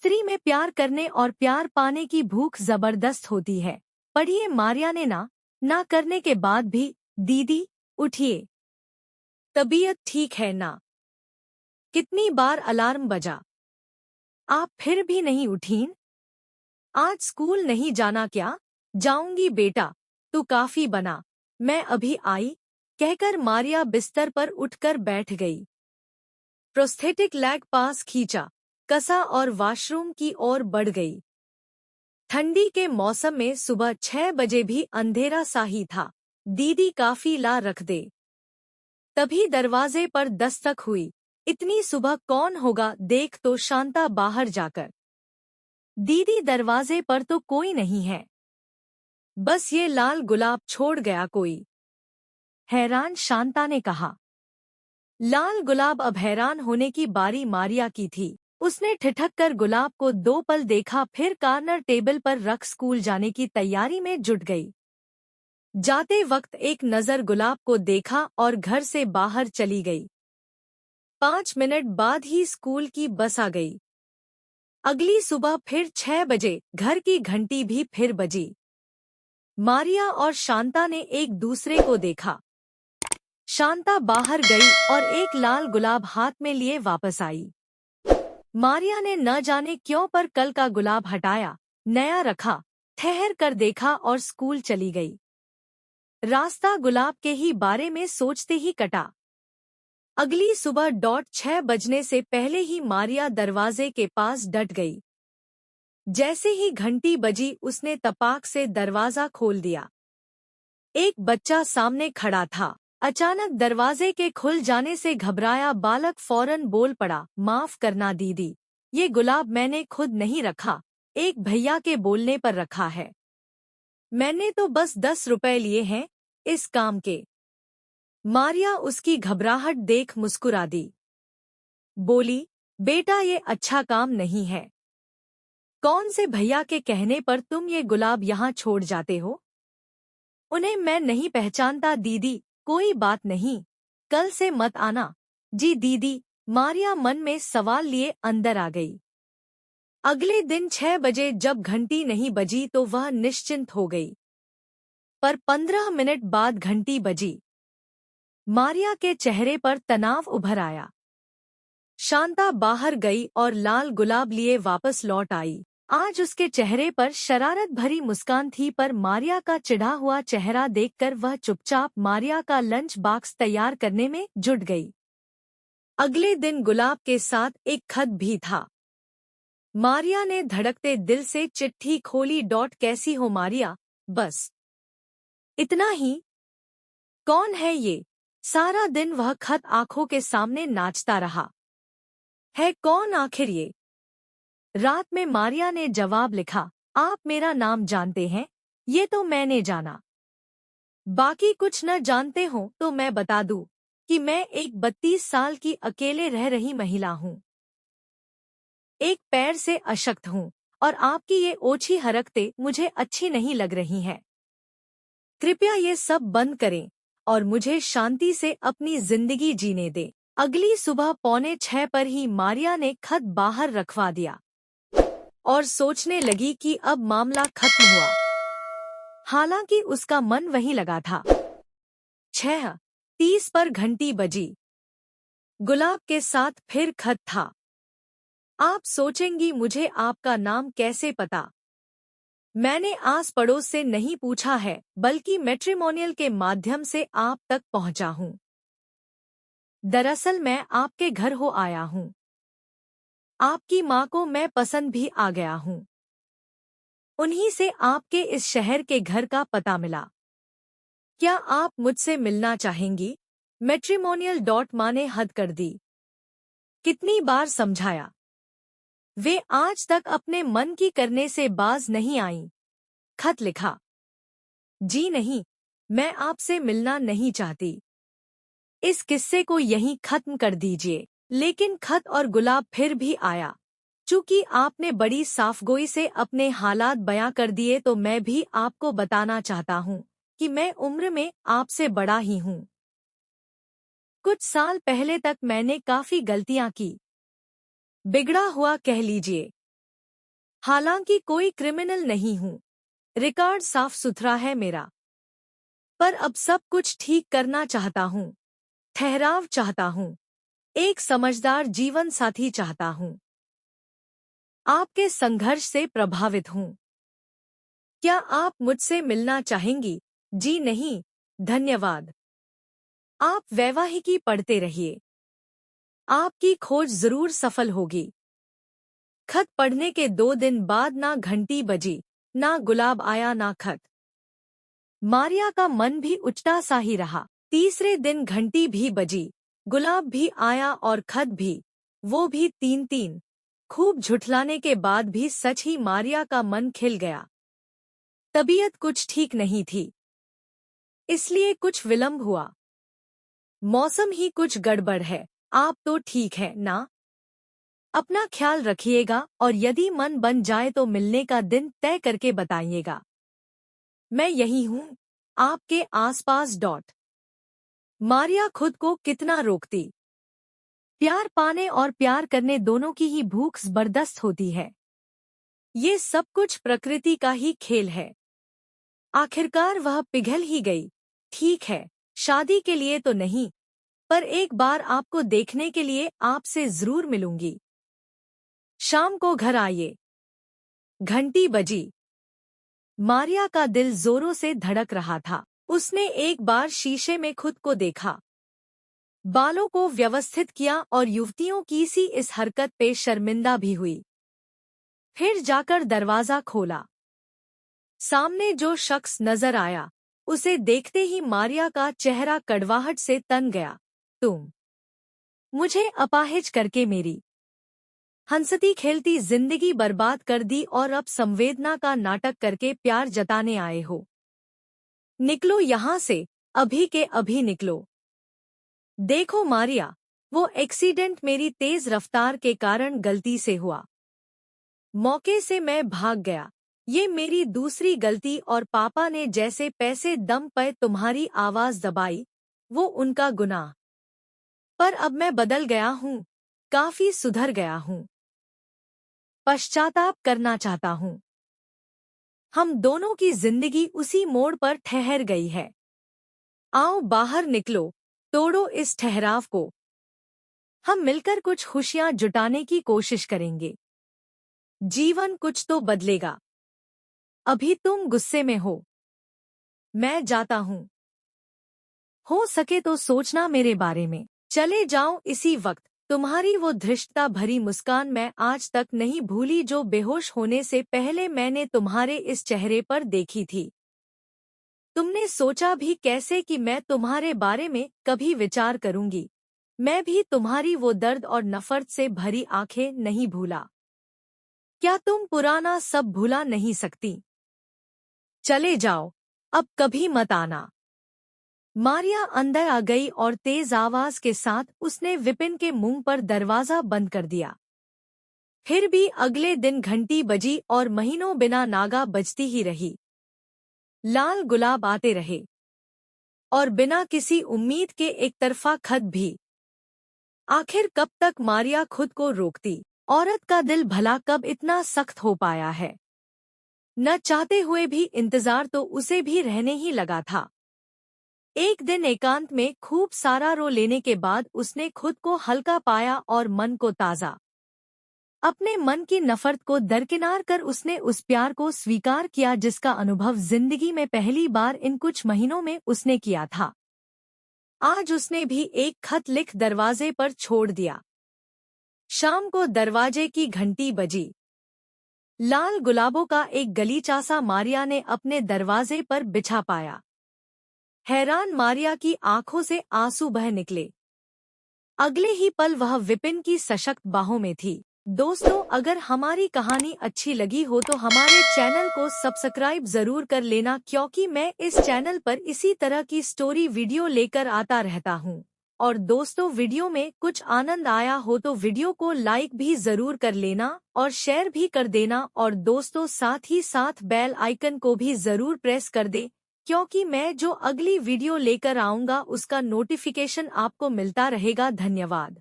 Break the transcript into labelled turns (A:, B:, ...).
A: स्त्री में प्यार करने और प्यार पाने की भूख जबरदस्त होती है। पढ़िए, मारिया ने ना करने के बाद भी, दीदी उठिए, तबीयत ठीक है ना? कितनी बार अलार्म बजा, आप फिर भी नहीं उठीं? आज स्कूल नहीं जाना क्या? जाऊंगी बेटा, तू काफी बना, मैं अभी आई, कहकर मारिया बिस्तर पर उठकर बैठ गई। प्रोस्थेटिक लैग पास खींचा, कसा और वॉशरूम की ओर बढ़ गई। ठंडी के मौसम में सुबह 6 बजे भी अंधेरा सा ही था। दीदी काफी ला रख दे। तभी दरवाजे पर दस्तक हुई। इतनी सुबह कौन होगा देख तो शांता बाहर जाकर, दीदी दरवाजे पर तो कोई नहीं है, बस ये लाल गुलाब छोड़ गया कोई। हैरान शांता ने कहा। लाल गुलाब अब हैरान होने की बारी मारिया की थी। उसने ठिठक कर गुलाब को 2 पल देखा, फिर कॉर्नर टेबल पर रख स्कूल जाने की तैयारी में जुट गई। जाते वक्त एक नजर गुलाब को देखा और घर से बाहर चली गई। 5 मिनट बाद ही स्कूल की बस आ गई। अगली सुबह फिर 6 बजे घर की घंटी भी फिर बजी। मारिया और शांता ने एक दूसरे को देखा। शांता बाहर गई और एक लाल गुलाब हाथ में लिए वापस आई। मारिया ने न जाने क्यों पर कल का गुलाब हटाया, नया रखा, ठहर कर देखा और स्कूल चली गई। रास्ता गुलाब के ही बारे में सोचते ही कटा। अगली सुबह 6 बजने से पहले ही मारिया दरवाजे के पास डट गई। जैसे ही घंटी बजी उसने तपाक से दरवाजा खोल दिया। एक बच्चा सामने खड़ा था। अचानक दरवाजे के खुल जाने से घबराया बालक फौरन बोल पड़ा, माफ करना दीदी, ये गुलाब मैंने खुद नहीं रखा, एक भैया के बोलने पर रखा है। मैंने तो बस 10 रुपए लिए हैं इस काम के। मारिया उसकी घबराहट देख मुस्कुरा दी। बोली, बेटा ये अच्छा काम नहीं है। कौन से भैया के कहने पर तुम ये गुलाब यहाँ छोड़ जाते हो? उन्हें मैं नहीं पहचानता दीदी, कोई बात नहीं, कल से मत आना। जी दीदी। मारिया मन में सवाल लिए अंदर आ गई। अगले दिन 6 बजे जब घंटी नहीं बजी तो वह निश्चिंत हो गई। पर 15 मिनट बाद घंटी बजी। मारिया के चेहरे पर तनाव उभर आया। शांता बाहर गई और लाल गुलाब लिए वापस लौट आई। आज उसके चेहरे पर शरारत भरी मुस्कान थी, पर मारिया का चिढ़ा हुआ चेहरा देखकर वह चुपचाप मारिया का लंच बॉक्स तैयार करने में जुट गई। अगले दिन गुलाब के साथ एक खत भी था। मारिया ने धड़कते दिल से चिट्ठी खोली। कैसी हो मारिया? बस इतना ही। कौन है ये? सारा दिन वह खत आंखों के सामने नाचता रहा। है कौन आखिर ये? रात में मारिया ने जवाब लिखा, आप मेरा नाम जानते हैं, ये तो मैंने जाना। बाकी कुछ न जानते हो तो मैं बता दूं कि मैं एक 32 साल की अकेले रह रही महिला हूँ। एक पैर से अशक्त हूँ और आपकी ये ओछी हरकतें मुझे अच्छी नहीं लग रही हैं। कृपया ये सब बंद करें और मुझे शांति से अपनी जिंदगी जीने दें। अगली सुबह 5:45 पर ही मारिया ने खत बाहर रखवा दिया और सोचने लगी कि अब मामला खत्म हुआ। हालांकि उसका मन वहीं लगा था। 6:30 पर घंटी बजी। गुलाब के साथ फिर खत था। आप सोचेंगी मुझे आपका नाम कैसे पता? मैंने आस पड़ोस से नहीं पूछा है, बल्कि मैट्रिमोनियल के माध्यम से आप तक पहुंचा हूं। दरअसल मैं आपके घर हो आया हूं। आपकी माँ को मैं पसंद भी आ गया हूँ। उन्हीं से आपके इस शहर के घर का पता मिला। क्या आप मुझसे मिलना चाहेंगी? मैट्रिमोनियल माँ ने हद कर दी। कितनी बार समझाया, वे आज तक अपने मन की करने से बाज नहीं आईं। खत लिखा, जी नहीं, मैं आपसे मिलना नहीं चाहती। इस किस्से को यहीं खत्म कर दीजिए। लेकिन खत और गुलाब फिर भी आया। चूंकि आपने बड़ी साफगोई से अपने हालात बयां कर दिए तो मैं भी आपको बताना चाहता हूं कि मैं उम्र में आपसे बड़ा ही हूं। कुछ साल पहले तक मैंने काफी गलतियां की। बिगड़ा हुआ कह लीजिए। हालांकि कोई क्रिमिनल नहीं हूँ, रिकॉर्ड साफ सुथरा है मेरा। पर अब सब कुछ ठीक करना चाहता हूँ, ठहराव चाहता हूँ, एक समझदार जीवन साथी चाहता हूँ। आपके संघर्ष से प्रभावित हूँ। क्या आप मुझसे मिलना चाहेंगी? जी नहीं, धन्यवाद। आप वैवाहिकी पढ़ते रहिए, आपकी खोज जरूर सफल होगी। खत पढ़ने के 2 दिन बाद ना घंटी बजी, ना गुलाब आया ना खत। मारिया का मन भी उचटा सा ही रहा। तीसरे दिन घंटी भी बजी, गुलाब भी आया और खत भी, वो भी 3-3। खूब झुठलाने के बाद भी सच ही मारिया का मन खिल गया। तबीयत कुछ ठीक नहीं थी, इसलिए कुछ विलंब हुआ। मौसम ही कुछ गड़बड़ है। आप तो ठीक है ना? अपना ख्याल रखिएगा और यदि मन बन जाए तो मिलने का दिन तय करके बताइएगा। मैं यही हूँ, आपके आसपास। मारिया खुद को कितना रोकती। प्यार पाने और प्यार करने दोनों की ही भूख जबरदस्त होती है। ये सब कुछ प्रकृति का ही खेल है। आखिरकार वह पिघल ही गई। ठीक है, शादी के लिए तो नहीं, पर एक बार आपको देखने के लिए आपसे जरूर मिलूंगी। शाम को घर आइए। घंटी बजी। मारिया का दिल जोरों से धड़क रहा था। उसने एक बार शीशे में खुद को देखा, बालों को व्यवस्थित किया और युवतियों की सी इस हरकत पे शर्मिंदा भी हुई। फिर जाकर दरवाजा खोला। सामने जो शख्स नजर आया, उसे देखते ही मारिया का चेहरा कड़वाहट से तन गया। तुम मुझे अपाहिज करके मेरी हंसती खेलती जिंदगी बर्बाद कर दी और अब संवेदना का नाटक करके प्यार जताने आए हो। निकलो यहाँ से, अभी के अभी निकलो। देखो मारिया, वो एक्सीडेंट मेरी तेज रफ्तार के कारण गलती से हुआ। मौके से मैं भाग गया। ये मेरी दूसरी गलती और पापा ने जैसे पैसे दम पे तुम्हारी आवाज दबाई, वो उनका गुनाह। पर अब मैं बदल गया हूँ, काफी सुधर गया हूँ। पश्चाताप करना चाहता हूँ। हम दोनों की जिंदगी उसी मोड़ पर ठहर गई है। आओ बाहर निकलो, तोड़ो इस ठहराव को। हम मिलकर कुछ खुशियां जुटाने की कोशिश करेंगे। जीवन कुछ तो बदलेगा। अभी तुम गुस्से में हो। मैं जाता हूँ। हो सके तो सोचना मेरे बारे में। चले जाओ इसी वक्त। तुम्हारी वो धृष्टता भरी मुस्कान मैं आज तक नहीं भूली जो बेहोश होने से पहले मैंने तुम्हारे इस चेहरे पर देखी थी। तुमने सोचा भी कैसे कि मैं तुम्हारे बारे में कभी विचार करूंगी। मैं भी तुम्हारी वो दर्द और नफरत से भरी आंखें नहीं भूला। क्या तुम पुराना सब भुला नहीं सकती? चले जाओ, अब कभी मत आना। मारिया अंदर आ गई और तेज आवाज के साथ उसने विपिन के मुंह पर दरवाजा बंद कर दिया। फिर भी अगले दिन घंटी बजी और महीनों बिना नागा बजती ही रही। लाल गुलाब आते रहे और बिना किसी उम्मीद के एक तरफा खत भी। आखिर कब तक मारिया खुद को रोकती? औरत का दिल भला कब इतना सख्त हो पाया है? न चाहते हुए भी इंतजार तो उसे भी रहने ही लगा था। एक दिन एकांत में खूब सारा रो लेने के बाद उसने खुद को हल्का पाया और मन को ताज़ा। अपने मन की नफरत को दरकिनार कर उसने उस प्यार को स्वीकार किया जिसका अनुभव जिंदगी में पहली बार इन कुछ महीनों में उसने किया था। आज उसने भी एक खत लिख दरवाजे पर छोड़ दिया। शाम को दरवाजे की घंटी बजी। लाल गुलाबों का एक गलीचा सा मारिया ने अपने दरवाजे पर बिछा पाया। हैरान मारिया की आंखों से आंसू बह निकले। अगले ही पल वह विपिन की सशक्त बाहों में थी। दोस्तों, अगर हमारी कहानी अच्छी लगी हो तो हमारे चैनल को सब्सक्राइब जरूर कर लेना, क्योंकि मैं इस चैनल पर इसी तरह की स्टोरी वीडियो लेकर आता रहता हूँ। और दोस्तों, वीडियो में कुछ आनंद आया हो तो वीडियो को लाइक भी जरूर कर लेना और शेयर भी कर देना, और दोस्तों साथ ही साथ बेल आइकन को भी जरूर प्रेस कर दे, क्योंकि मैं जो अगली वीडियो लेकर आऊँगा उसका नोटिफिकेशन आपको मिलता रहेगा। धन्यवाद।